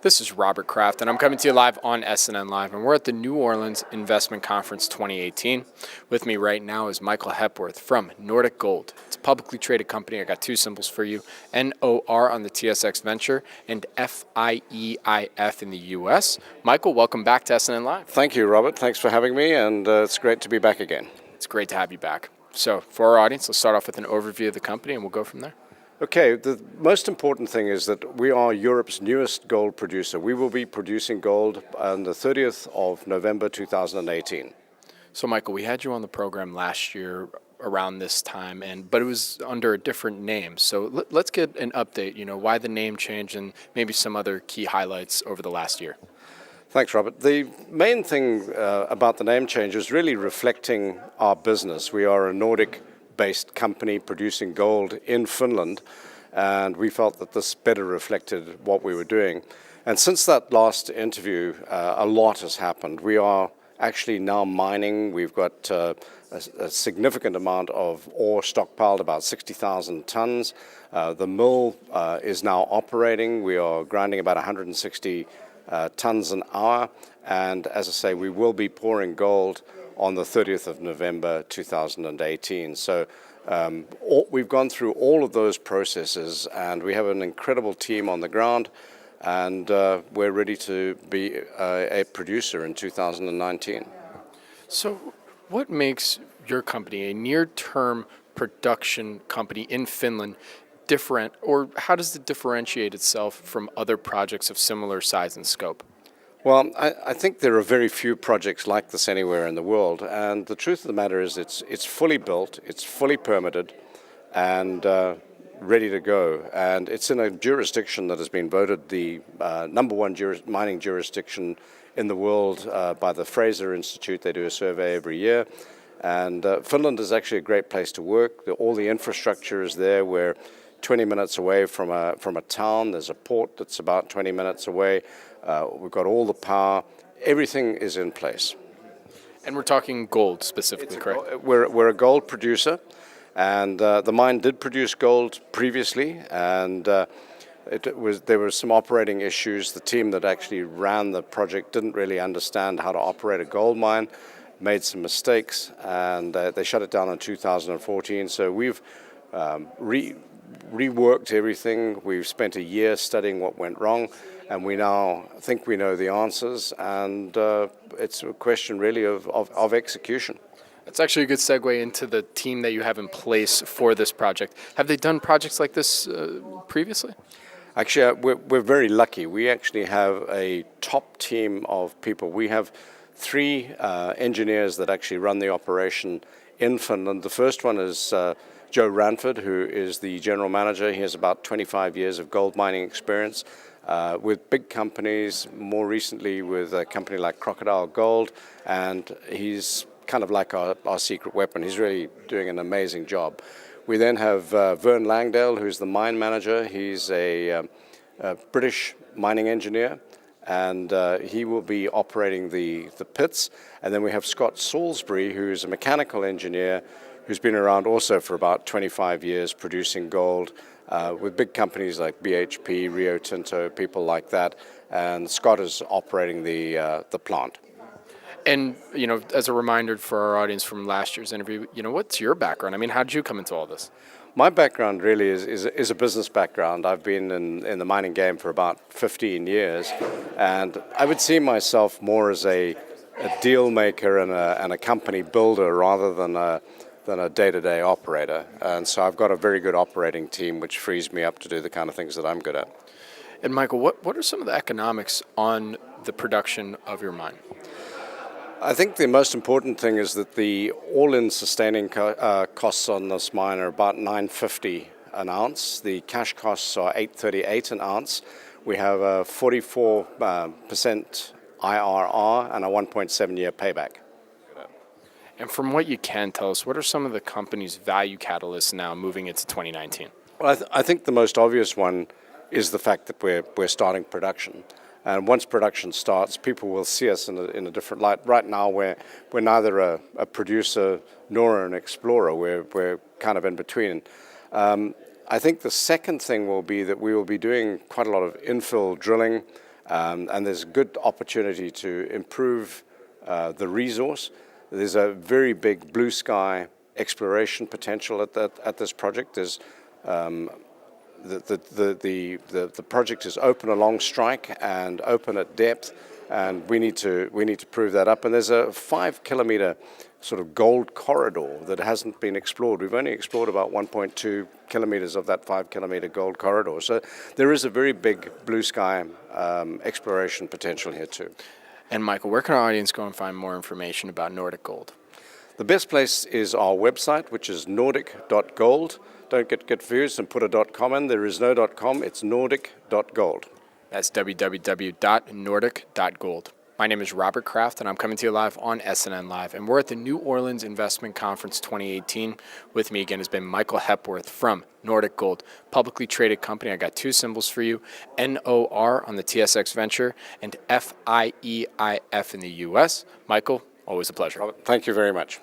This is Robert Kraft, and I'm coming to you live on SNNLive, and we're at the New Orleans Investment Conference 2018. With me right now is Michael Hepworth from Nordic Gold. It's a publicly traded company. I got two symbols for you, NOR on the TSX Venture and FIEIF in the US. Michael, welcome back to SNNLive. Thank you, Robert. Thanks for having me, and it's great to be back again. It's great to have you back. So for our audience, let's start off with an overview of the company, and we'll go from there. Okay, the most important thing is that we are Europe's newest gold producer. We will be producing gold on the 30th of November 2018. So Michael, we had you on the program last year around this time, but it was under a different name. So let's get an update, why the name change and maybe some other key highlights over the last year. Thanks, Robert. The main thing about the name change is really reflecting our business. We are a Nordic-based company producing gold in Finland, and we felt that this better reflected what we were doing. And since that last interview, a lot has happened. We are actually now mining. We've got a significant amount of ore stockpiled, about 60,000 tons. The mill is now operating. We are grinding about 160 tons an hour, and as I say, we will be pouring gold on the 30th of November 2018. So we've gone through all of those processes, and we have an incredible team on the ground, and we're ready to be a producer in 2019. So what makes your company a near-term production company in Finland different, or how does it differentiate itself from other projects of similar size and scope? Well, I think there are very few projects like this anywhere in the world, and the truth of the matter is it's fully built, it's fully permitted, and ready to go. And it's in a jurisdiction that has been voted the number one mining jurisdiction in the world by the Fraser Institute. They do a survey every year, and Finland is actually a great place to work. All the infrastructure is there. We're 20 minutes away from a town. There's a port that's about 20 minutes away. We've got all the power. Everything is in place. And we're talking gold specifically, correct? We're a gold producer, and the mine did produce gold previously, and there were some operating issues. The team that actually ran the project didn't really understand how to operate a gold mine, made some mistakes, and they shut it down in 2014. So we've reworked everything. We've spent a year studying what went wrong, and we now think we know the answers, and it's a question really of execution. That's actually a good segue into the team that you have in place for this project. Have they done projects like this previously? Actually, we're very lucky. We actually have a top team of people. We have three engineers that actually run the operation in Finland. The first one is Joe Ranford, who is the general manager. He has about 25 years of gold mining experience with big companies, more recently with a company like Crocodile Gold, and he's kind of like our secret weapon. He's really doing an amazing job. We then have Vern Langdale, who's the mine manager. He's a British mining engineer, and he will be operating the pits. And then we have Scott Salisbury, who's a mechanical engineer, who's been around also for about 25 years producing gold with big companies like BHP, Rio Tinto, people like that. And Scott is operating the plant. And, as a reminder for our audience from last year's interview, what's your background? I mean, how did you come into all this? My background really is a business background. I've been in the mining game for about 15 years, and I would see myself more as a deal maker and a company builder rather than a day-to-day operator. And so I've got a very good operating team, which frees me up to do the kind of things that I'm good at. And Michael, what are some of the economics on the production of your mine? I think the most important thing is that the all-in sustaining costs on this mine are about $950 an ounce. The cash costs are $838 an ounce. We have a 44% IRR and a 1.7-year payback. And from what you can tell us, what are some of the company's value catalysts now moving into 2019? Well, I think the most obvious one is the fact that we're starting production. And once production starts, people will see us in a different light. Right now, we're neither a producer nor an explorer. We're kind of in between. I think the second thing will be that we will be doing quite a lot of infill drilling and there's good opportunity to improve the resource. There's a very big blue sky exploration potential at this project. There's the project is open along strike and open at depth, and we need to prove that up. And there's a 5-kilometer sort of gold corridor that hasn't been explored. We've only explored about 1.2 kilometers of that 5-kilometer gold corridor. So there is a very big blue sky exploration potential here too. And Michael, where can our audience go and find more information about Nordic Gold? The best place is our website, which is nordic.gold. Don't get confused and put a .com in. There is no .com, it's nordic.gold. That's www.nordic.gold. My name is Robert Kraft, and I'm coming to you live on SNNLive. And we're at the New Orleans Investment Conference 2018. With me again has been Michael Hepworth from Nordic Gold, publicly traded company. I got two symbols for you, NOR on the TSX Venture and FIEIF in the U.S. Michael, always a pleasure. Thank you very much.